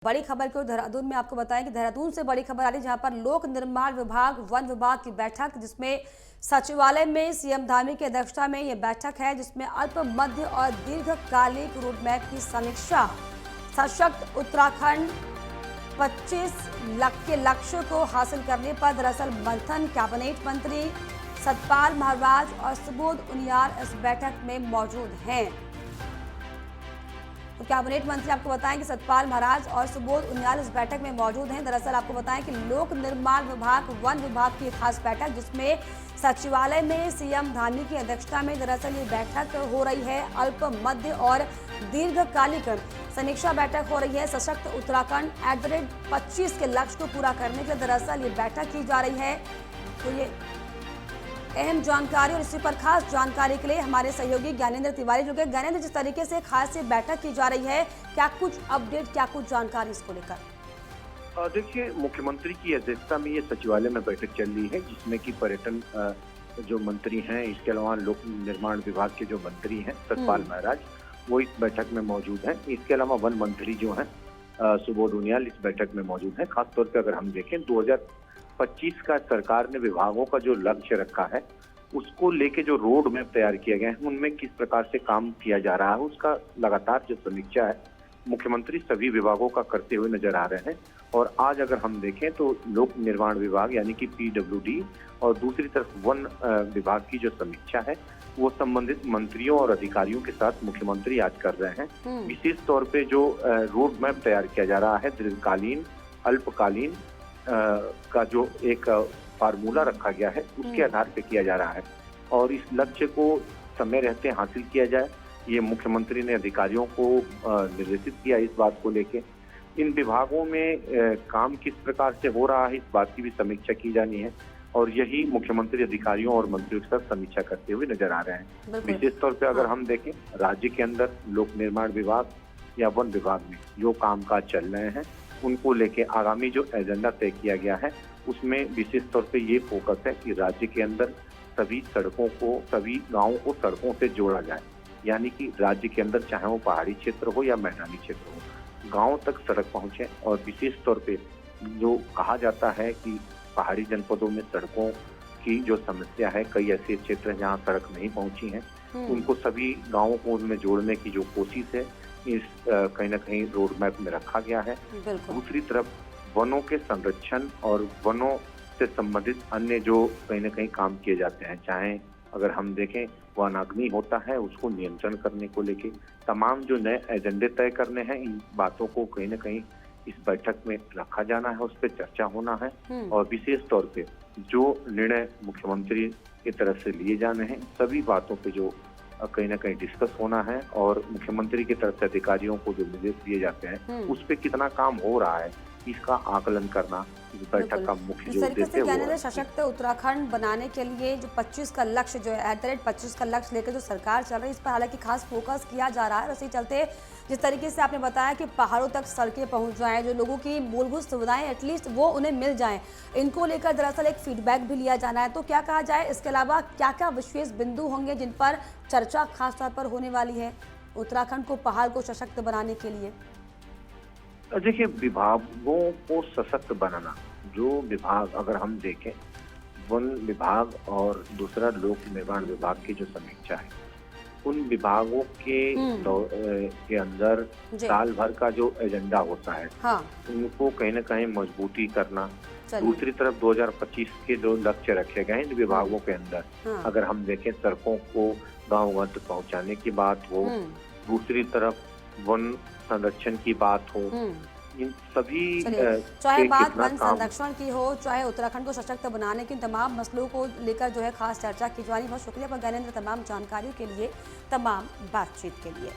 बड़ी खबर को देहरादून में आपको बताएं कि देहरादून से बड़ी खबर आ रही है, जहां पर लोक निर्माण विभाग वन विभाग की बैठक, जिसमें सचिवालय में सीएम धामी की अध्यक्षता में ये बैठक है, जिसमें अल्प मध्य और दीर्घकालिक रोडमैप की समीक्षा। सशक्त उत्तराखंड 25 लाख के लक्ष्य को हासिल करने पर दरअसल मंथन। कैबिनेट मंत्री सतपाल महाराज और सुबोध उनियाल इस बैठक में मौजूद हैं। तो कैबिनेट मंत्री आपको बताएं कि सतपाल महाराज और सुबोध उनियाल इस बैठक में मौजूद हैं। दरअसल आपको बताएं कि लोक निर्माण विभाग वन विभाग की खास बैठक, जिसमें सचिवालय में सीएम धामी की अध्यक्षता में दरअसल ये बैठक हो रही है। अल्प मध्य और दीर्घकालिक समीक्षा बैठक हो रही है। सशक्त उत्तराखंड @25 के लक्ष्य को पूरा करने के लिए दरअसल ये बैठक की जा रही है। तो ये अहम जानकारी और इसी पर खास जानकारी के लिए हमारे सहयोगी ज्ञानेंद्र तिवारी जुड़े। ज्ञानेंद्र, जिस तरीके से खास से बैठक की जा रही है, क्या कुछ अपडेट, क्या कुछ जानकारी इसको लेकर? देखिए, मुख्यमंत्री की अध्यक्षता में ये सचिवालय में बैठक चल रही है, जिसमें कि पर्यटन जो मंत्री हैं, इसके अलावा लोक निर्माण विभाग के जो मंत्री हैं सतपाल महाराज, वो इस बैठक में मौजूद हैं। इसके अलावा वन मंत्री जो हैं सुबोध उनियाल इस बैठक में मौजूद हैं। खासतौर पर अगर हम देखें 2025 का सरकार ने विभागों का जो लक्ष्य रखा है, उसको लेके जो रोड मैप तैयार किया गया है, उनमें किस प्रकार से काम किया जा रहा है, उसका लगातार जो समीक्षा है मुख्यमंत्री सभी विभागों का करते हुए नजर आ रहे हैं। और आज अगर हम देखें तो लोक निर्माण विभाग यानी कि PWD और दूसरी तरफ वन विभाग की जो समीक्षा है, वो संबंधित मंत्रियों और अधिकारियों के साथ मुख्यमंत्री आज कर रहे हैं। विशेष तौर पे जो रोड मैप तैयार किया जा रहा है, दीर्घकालीन अल्पकालीन का जो एक फार्मूला रखा गया है, उसके आधार पे किया जा रहा है। और इस लक्ष्य को समय रहते हासिल किया जाए, ये मुख्यमंत्री ने अधिकारियों को निर्देशित किया। इस बात को लेके इन विभागों में काम किस प्रकार से हो रहा है, इस बात की भी समीक्षा की जानी है। और यही मुख्यमंत्री अधिकारियों और मंत्रियों के साथ समीक्षा करते हुए नजर आ रहे हैं। विशेष तौर पे अगर हम देखें, राज्य के अंदर लोक निर्माण विभाग या वन विभाग में जो कामकाज चल रहे हैं, उनको लेके आगामी जो एजेंडा तय किया गया है, उसमें विशेष तौर पे ये फोकस है कि राज्य के अंदर सभी सड़कों को, सभी गांवों को सड़कों से जोड़ा जाए। यानी कि राज्य के अंदर चाहे वो पहाड़ी क्षेत्र हो या मैदानी क्षेत्र हो, गांव तक सड़क पहुंचे। और विशेष तौर पे जो कहा जाता है कि पहाड़ी जनपदों में सड़कों की जो समस्या है, कई ऐसे क्षेत्र हैं जहाँ सड़क नहीं पहुंची है, उनको सभी गाँवों को उनमें जोड़ने की जो कोशिश है, इस कहीं ना कहीं रोड मैप में रखा गया है। दूसरी तरफ वनों के संरक्षण और वनों से संबंधित अन्य जो कहीं ना कहीं काम किए जाते हैं, चाहे अगर हम देखें वनाग्नि होता है, उसको नियंत्रण करने को लेके तमाम जो नए एजेंडे तय करने हैं, इन बातों को कहीं ना कहीं इस बैठक में रखा जाना है, उस पर चर्चा होना है। और विशेष तौर पे जो निर्णय मुख्यमंत्री की तरफ से लिए जाने हैं, सभी बातों पे जो कहीं ना कहीं डिस्कस होना है। और मुख्यमंत्री की तरफ से अधिकारियों को जो निर्देश दिए जाते हैं, उस पे कितना काम हो रहा है, इसका आकलन करना इस बैठक का मुख्य जो उद्देश्य है। सशक्त उत्तराखंड बनाने के लिए जो 25 का लक्ष्य, जो है @25 का लक्ष्य लेकर जो सरकार चल रही है, इस पर हालांकि खास फोकस किया जा रहा है। उसी चलते जिस तरीके से आपने बताया कि पहाड़ों तक सड़कें पहुंच जाएं, जो लोगों की मूलभूत सुविधाएं एटलीस्ट वो उन्हें मिल जाएं, इनको लेकर दरअसल एक फीडबैक भी लिया जाना है। तो क्या कहा जाए, इसके अलावा क्या क्या विशेष बिंदु होंगे जिन पर चर्चा खासतौर पर होने वाली है उत्तराखंड को, पहाड़ को सशक्त बनाने के लिए? देखिए, विभागों को सशक्त बनाना, जो विभाग अगर हम देखें, वन विभाग और दूसरा लोक निर्माण विभाग की जो समीक्षा है, उन विभागों के अंदर साल भर का जो एजेंडा होता है, उनको कहीं ना कहीं मजबूती करना। दूसरी तरफ 2025 के जो लक्ष्य रखे गए इन विभागों के अंदर, अगर हम देखें सड़कों को गाँव तक पहुँचाने की बात हो, दूसरी तरफ वन संरक्षण की बात हो, इन सभी चाहे बात वन संरक्षण की हो, चाहे उत्तराखंड को सशक्त बनाने के तमाम मसलों को लेकर जो है खास चर्चा की जानी। बहुत शुक्रिया ज्ञानेंद्र, तमाम जानकारियों के लिए, तमाम बातचीत के लिए।